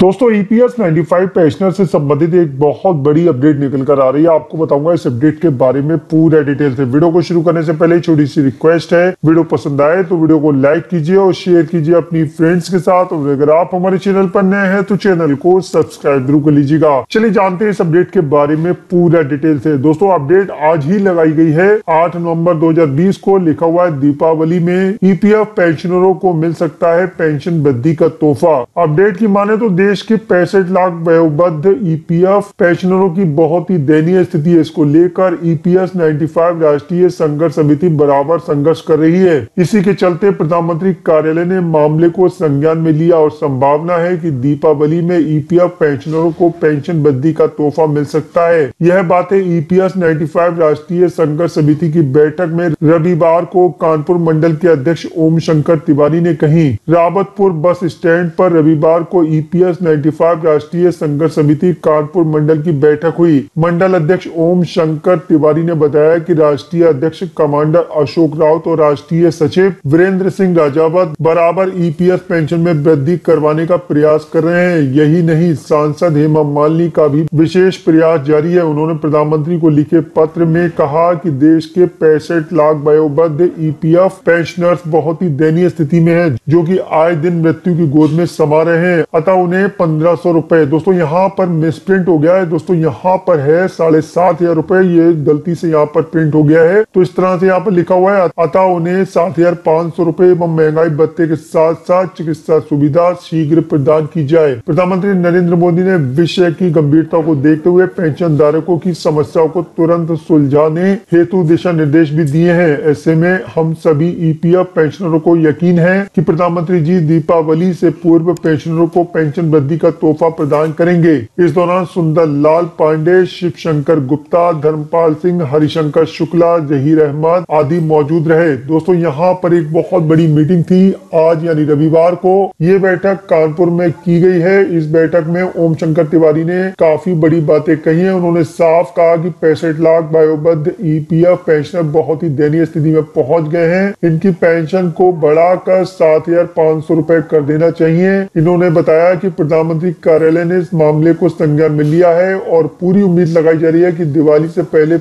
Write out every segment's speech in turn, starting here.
दोस्तों EPF 95 pensioner से संबंधित एक बहुत बड़ी अपडेट निकल कर आ रही है। आपको बताऊंगा इस अपडेट के बारे में पूरा डिटेल से। वीडियो को शुरू करने से पहले छोटी सी रिक्वेस्ट है, वीडियो पसंद आए तो वीडियो को लाइक कीजिए और शेयर कीजिए अपनी फ्रेंड्स के साथ। और अगर आप हमारे चैनल पर नए हैं तो चैनल को सब्सक्राइब जरूर कर लीजिएगा। चलिए जानते हैं इस अपडेट के बारे में पूरा डिटेल से। दोस्तों अपडेट आज ही लगाई गई है 8 नवंबर 2020 को। लिखा हुआ है दीपावली में ईपीएफ पेंशनरों को मिल सकता है पेंशन वृद्धि का तोहफा। अपडेट की माने तो देश के 65 लाख वयोवृद्ध ईपीएफ पेंशनरों की बहुत ही दयनीय स्थिति है। इसको लेकर ईपीएफ 95 राष्ट्रीय संघर्ष समिति बराबर संघर्ष कर रही है। इसी के चलते प्रधानमंत्री कार्यालय ने मामले को संज्ञान में लिया और संभावना है कि दीपावली में ईपीएफ पेंशनरों को पेंशन वृद्धि का तोहफा मिल सकता है। यह बातें ईपीएफ 95 राष्ट्रीय संघर्ष समिति की बैठक में रविवार को कानपुर मंडल के अध्यक्ष ओम शंकर तिवारी ने कही। रावतपुर बस स्टैंड पर रविवार को ईपीएफ 95 राष्ट्रीय संघर्ष समिति कानपुर मंडल की बैठक हुई। मंडल अध्यक्ष ओम शंकर तिवारी ने बताया कि राष्ट्रीय अध्यक्ष कमांडर अशोक राउत और राष्ट्रीय सचिव वीरेंद्र सिंह राजावत बराबर ईपीएफ पेंशन में वृद्धि करवाने का प्रयास कर रहे हैं। यही नहीं, सांसद हेमा मालिनी का भी विशेष प्रयास जारी है। उन्होंने प्रधानमंत्री को लिखे पत्र में कहा कि देश के 65 लाख वयोवृद्ध ईपीएफ पेंशनर्स बहुत ही दयनीय स्थिति में है, जो कि आए दिन मृत्यु की गोद में समा रहे हैं। अतः उन्हें 1500 रुपए, दोस्तों यहाँ पर मिसप्रिंट हो गया है। दोस्तों यहाँ पर है 7500 रुपए, ये गलती से यहाँ पर प्रिंट हो गया है। तो इस तरह से यहाँ पर लिखा हुआ है। अतः उन्हें 7500 रुपए एवं महंगाई भत्ते के साथ साथ चिकित्सा सुविधा शीघ्र प्रदान की जाए। प्रधानमंत्री नरेंद्र मोदी ने विषय की गंभीरता को देखते हुए पेंशन धारकों की समस्याओं को तुरंत सुलझाने हेतु दिशा निर्देश भी दिए हैं। ऐसे में हम सभी ईपीएफ पेंशनरों को यकीन है कि प्रधानमंत्री जी दीपावली से पूर्व पेंशनरों को पेंशन वृद्धि का तोहफा प्रदान करेंगे। इस दौरान सुंदर लाल पांडे, शिव शंकर गुप्ता, धर्मपाल सिंह, हरिशंकर शुक्ला, जहीर अहमद आदि मौजूद रहे। दोस्तों यहाँ पर एक बहुत बड़ी मीटिंग थी आज यानी रविवार को। ये बैठक कानपुर में की गई है। इस बैठक में ओम शंकर तिवारी ने काफी बड़ी बातें कही है। उन्होंने साफ कहा कि 65 लाख वयोवृद्ध ईपीएफ पेंशनर बहुत ही दयनीय स्थिति में पहुंच गए हैं। इनकी पेंशन को बढ़ाकर 7500 रुपए कर देना चाहिए। इन्होंने बताया कि प्रधानमंत्री कार्यालय ने इस मामले को संज्ञान में लिया है और पूरी उम्मीद लगाई जा रही है कि दिवाली से पहले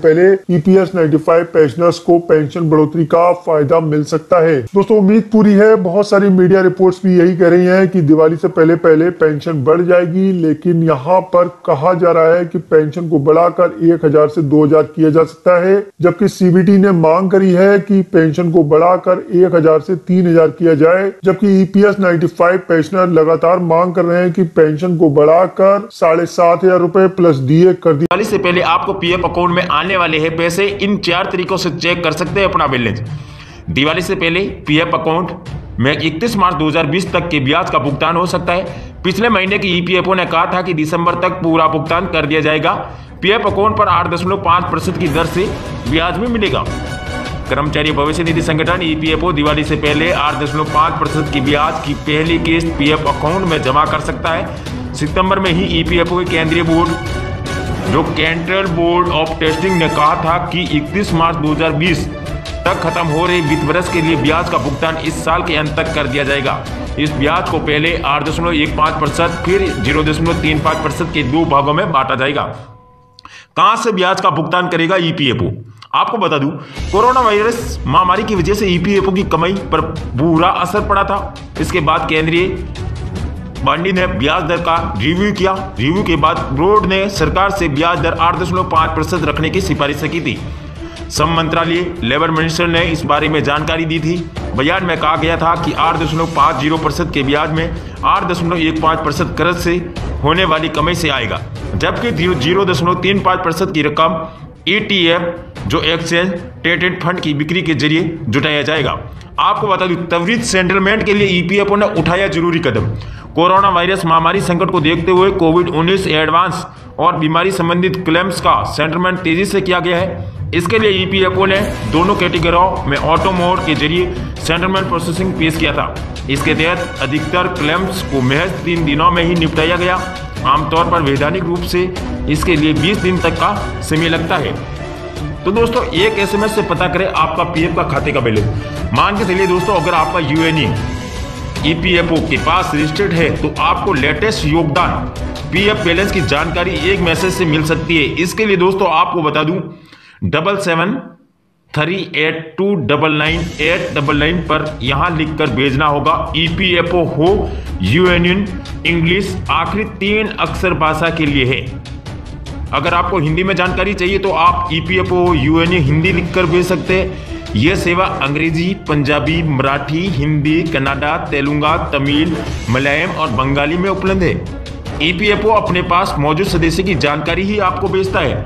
ईपीएफ 95 पेंशनर्स को पेंशन बढ़ोतरी का फायदा मिल सकता है। दोस्तों उम्मीद पूरी है। बहुत सारी मीडिया रिपोर्ट्स भी यही कह रही हैं कि दिवाली से पहले पेंशन बढ़ जाएगी, लेकिन यहाँ पर कहा जा रहा है कि पेंशन को बढ़ाकर 1000 से 2000 किया जा सकता है, जबकि सीबीटी ने मांग करी है कि पेंशन को बढ़ाकर 1000 से 3000 किया जाए। जबकि ईपीएफ 95 पेंशनर लगातार मांग कर रहे हैं कि पेंशन को बढ़ाकर 7500 रुपए प्लस डीए कर दी। दिवाली से पहले आपको पीएफ अकाउंट में आने वाले हैं पैसे, इन 4 तरीकों से चेक कर सकते हैं अपना बैलेंस। दिवाली से पहले पीएफ अकाउंट में 31 मार्च 2020 तक के ब्याज का भुगतान हो सकता है। पिछले महीने की ईपीएफओ ने कहा था कि दिसंबर तक पूरा भुगतान कर दिया जाएगा। पीएफ अकाउंट पर 8.5% की दर से ब्याज भी मिलेगा। कर्मचारी भविष्य निधि संगठन ईपीएफओ दिवाली से पहले 8.5% की ब्याज की पहली किस्त पीएफ अकाउंट में जमा कर सकता है। सितंबर में ही ईपीएफओ के केंद्रीय बोर्ड जो सेंट्रल बोर्ड ऑफ टेस्टिंग ने कहा था कि 31 मार्च 2020 तक खत्म हो रहे वित्त वर्ष के लिए ब्याज का भुगतान इस साल के अंत तक कर दिया जाएगा। इस ब्याज को पहले 8.15% फिर 0.35% के 2 भागों में बांटा जाएगा। कहां से ब्याज का भुगतान करेगा ईपीएफओ? आपको बता दूं, कोरोना वायरस महामारी की वजह से ईपीएफओ की कमाई पर बुरा असर पड़ा था। इसके बाद केंद्रीय मंडी ने ब्याज दर का रिव्यू किया। रिव्यू के बाद बोर्ड ने सरकार से ब्याज दर 8.5% रखने की सिफारिश की थी। श्रम मंत्रालय लेबर मिनिस्टर ने इस बारे में जानकारी दी थी। बयान में कहा गया था कि 8.50% के ब्याज में 8.15% कर्ज से होने वाली कमाई से आएगा, जबकि 0.35% की रकम ईटीएफ जो एक्सचेंज ट्रेडेड फंड की बिक्री के जरिए जुटाया जाएगा। आपको बता दूं, त्वरित सेटलमेंट के लिए ईपीएफओ ने उठाया जरूरी कदम। कोरोना वायरस महामारी संकट को देखते हुए कोविड-19 एडवांस और बीमारी संबंधित क्लेम्स का सेटलमेंट तेजी से किया गया है। इसके लिए ईपीएफओ ने दोनों कैटेगरियों में ऑटो मोड के जरिए सेटलमेंट प्रोसेसिंग पेश किया था। इसके तहत अधिकतर क्लेम्स को महज 3 दिनों में ही निपटाया गया। आमतौर पर वैधानिक रूप से इसके लिए 20 दिन तक का समय लगता है। तो दोस्तों एक एसएमएस से पता करें आपका पीएफ का खाते का बैलेंस। मान के चलिए दोस्तों, अगर आपका यूएनई ईपीएफओ के पास रजिस्टर्ड है तो आपको लेटेस्ट योगदान पीएफ बैलेंस की जानकारी एक मैसेज से मिल सकती है। इसके लिए दोस्तों आपको बता दूं 7738299899 पर यहां लिखकर भेजना होगा ईपीएफओ हो यूएनएन इंग्लिश आखिरी 3 अक्षर भाषा के लिए है। अगर आपको हिंदी में जानकारी चाहिए तो आप ईपीएफओ यूएनए हिंदी लिखकर भेज सकते हैं। यह सेवा अंग्रेजी, पंजाबी, मराठी, हिंदी, कन्नड़ा, तेलुगु, तमिल, मलयालम और बंगाली में उपलब्ध है। ईपीएफओ अपने पास मौजूद सदस्य की जानकारी ही आपको भेजता है।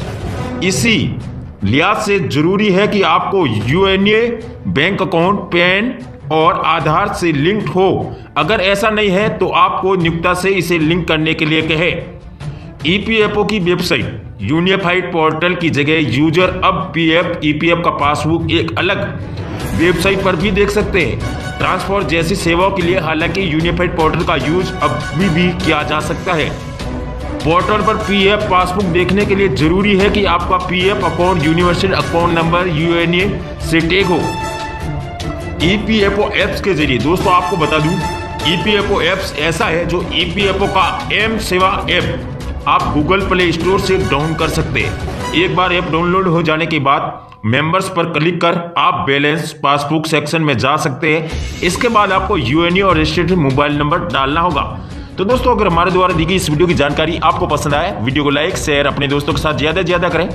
इसी लिहाज से जरूरी है कि आपको यूएनए बैंक अकाउंट, पैन और आधार से लिंक्ड हो। अगर ऐसा नहीं है तो आपको नियोक्ता से इसे लिंक करने के लिए कहे। ईपीएफओ की वेबसाइट यूनिफाइड पोर्टल की जगह यूजर अब ईपीएफ का पासबुक एक अलग वेबसाइट पर भी देख सकते हैं। ट्रांसफर जैसी सेवाओं के लिए हालांकि यूनिफाइड पोर्टल का यूज अभी भी किया जा सकता है। पोर्टल पर पीएफ पासबुक देखने के लिए जरूरी है कि आपका PF account universal account number UNA से टैग हो। ईपीएफओ ऐप्स के जरिए दोस्तों आपको बता दूं, ईपीएफओ ऐप्स ऐसा है जो ईपीएफओ का एम सेवा ऐप आप गूगल प्ले स्टोर से डाउनलोड कर सकते हैं। एक बार ऐप डाउनलोड हो जाने के बाद मेंबर्स पर क्लिक कर आप बैलेंस पासबुक सेक्शन में जा सकते हैं। इसके बाद आपको यूएनए और रजिस्टर्ड मोबाइल नंबर डालना होगा। तो दोस्तों अगर हमारे द्वारा दी गई इस वीडियो की जानकारी आपको पसंद आए, वीडियो को लाइक शेयर अपने दोस्तों के साथ ज्यादा करें।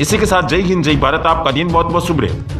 इसी के साथ जय हिंद जय भारत। आपका दिन बहुत बहुत शुभ रहे।